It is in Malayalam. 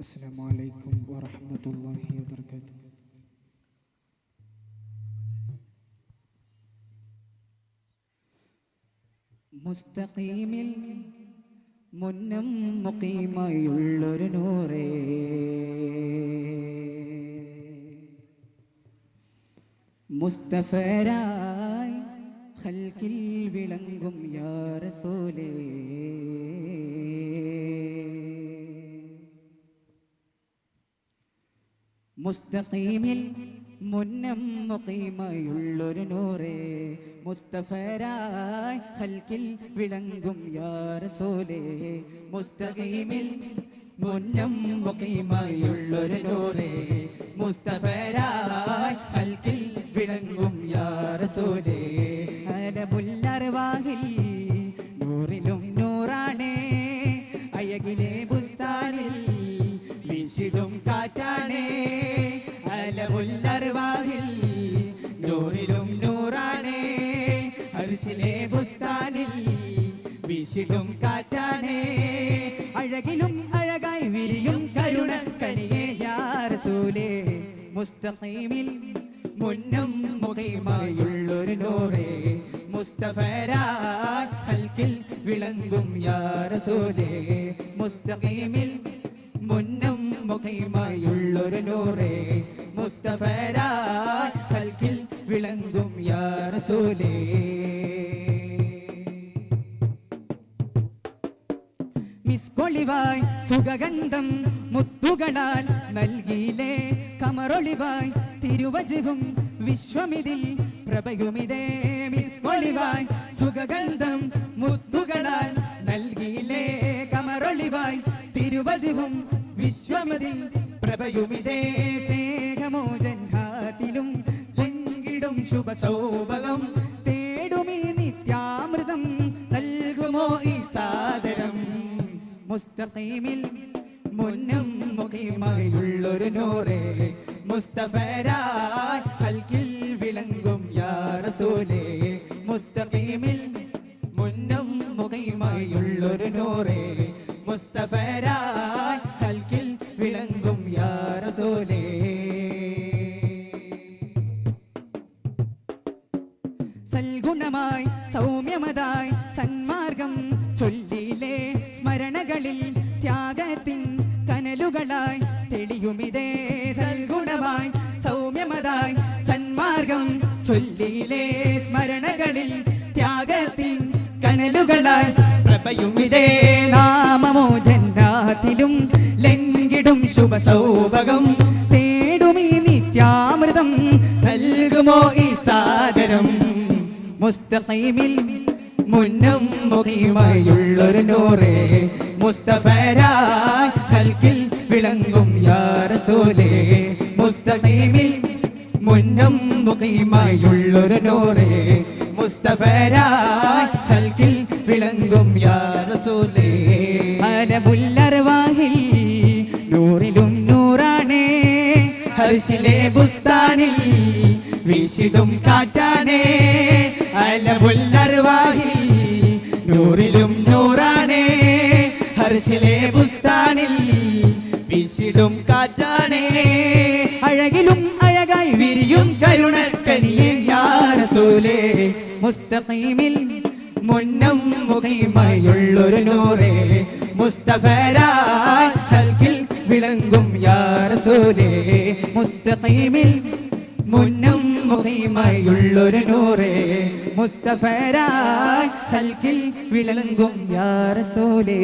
السلام عليكم ورحمة الله وبركاته. മുസ്തഖീമിൽ മുന്നം മുഖീമായുള്ളൊരു നൂറേ, മുസ്തഫരായി ഖൽഖിൽ വിളങ്ങും യാ റസൂലേ. മുസ്തഖീമിൽ മുന്നം മുഖീമായുള്ളൊരു നൂറേ, മുസ്തഫരായി ഖൽഖിൽ വിളങ്ങും യാ റസൂലേ. മുസ്തഖീമിൽ മുന്നം മുഖീമായുള്ളൊരു നൂറേ, മുസ്തഫരായി ഖൽഖിൽ വിളങ്ങും യാ റസൂലേ. അലമുൽ അർവാഹിൽ നൂറിലും നൂറാണേ, അയകിലെ ബുസ്താനിൽ വീശിടും കാറ്റാണേ. അലമുൽ അർവാഹിൽ നൂറിലും നൂറാണേ, അർശിലെ ബുസ്താനിൽ വീശിടും കാറ്റാണേ. അഴകിലും അഴകായി വിരിയും കരുണക്കനിയേ യാ റസൂലേ. മുസ്തഖീമിൽ മുന്നം മുഖീമായുള്ളൊരു നൂറേ, മുസ്തഫരായി ഖൽഖിൽ വിളങ്ങും യാ റസൂലേ. മുസ്തഖീമിൽ മുന്നം മുഖീമായുള്ളൊരു നൂറേ, മുസ്തഫരായി ഖൽഖിൽ വിളങ്ങും യാ റസൂലേ. മിസ്കൊളിവായി സുഗന്ധം മുത്തുകളാൽ നൽകിയിലേ, കമറൊളിവായി തിരുവജും വിശ്വമിതിൽ പ്രഭയുമിതേ. മിസ്കൊളിവായി സുഗന്ധം മുത്തുകളാൽ നൽകിയിലേ, കമറൊളിവായി തിരുവജും വിശ്വമിതിൽ പ്രഭയുമിതേ. സ്നേഹമോജൻഹാത്തിലും ലംഘിടും ശുഭസൗഭകം തേടുമീ നിത്യാമൃതം നൽകുമോ ഈ സാദരം. മുസ്തഖീമിൽ മുന്നം മുഖീമായുള്ളൊരു നൂറേ, മുസ്തഫരായി ഖൽഖിൽ വിളങ്ങും യാ റസൂലേ. മുസ്തഖീമിൽ മുന്നം മുഖീമായുള്ളൊരു നൂറേ, മുസ്തഫരായി ഖൽഖിൽ വിളങ്ങും യാ റസൂലേ. സൽഗുണമായി സൗമ്യമതായി സന്മാർഗം ചൊല്ലിയിലേ, സ്മരണകളിൽ ത്യാഗത്തിൻ കനലുകളായി തെളിയുമിതേ. സൽഗുണമായി സൗമ്യമതായി സന്മാർഗം ചൊല്ലിയിലേ, സ്മരണകളിൽ ത്യാഗത്തിൻ കനലുകളായി പ്രഭയുമിതേ. നാമമോ ജന്നാത്തിലും ലംഘിടും ശുഭസൗഭകം തേടുമീ നിത്യാമൃതം നൽകുമോ ഈ സാദരം. മുസ്തഖീമിൽ മുന്നം മുഖീമായുള്ളൊരു നൂറേ, മുസ്തഫരായി ഖൽഖിൽ വിളങ്ങും യാ റസൂലേ. മുസ്തഖീമിൽ മുന്നം മുഖീമായുള്ളൊരു നൂറേ, മുസ്തഫരായി ഖൽഖിൽ വിളങ്ങും യാ റസൂലേ. അലമുൽ അർവാഹിൽ നൂറിലും നൂറാണേ, അർശിലെ ബുസ്താനിൽ വീശിടും കാറ്റാണേ. അലമുൽ അർവാഹിൽ നൂറിലും നൂറാണേ, അർശിലെ ബുസ്താനിൽ വീശിടും കാറ്റാണേ. അഴകിലും അഴകായി വിരിയും കരുണക്കനിയേ യാ റസൂലേ. മുസ്തഖീമിൽ മുന്നം മുഖീമായുള്ളൊരു നൂറേ, മുസ്തഫരായി ഖൽഖിൽ വിളങ്ങും യാ റസൂലേ. മുസ്തഖീമിൽ മുന്നം മുഖീമായുള്ളൊരു നൂറേ, മുസ്തഫരായി ഖൽഖിൽ വിളങ്ങും യാ റസൂലേ.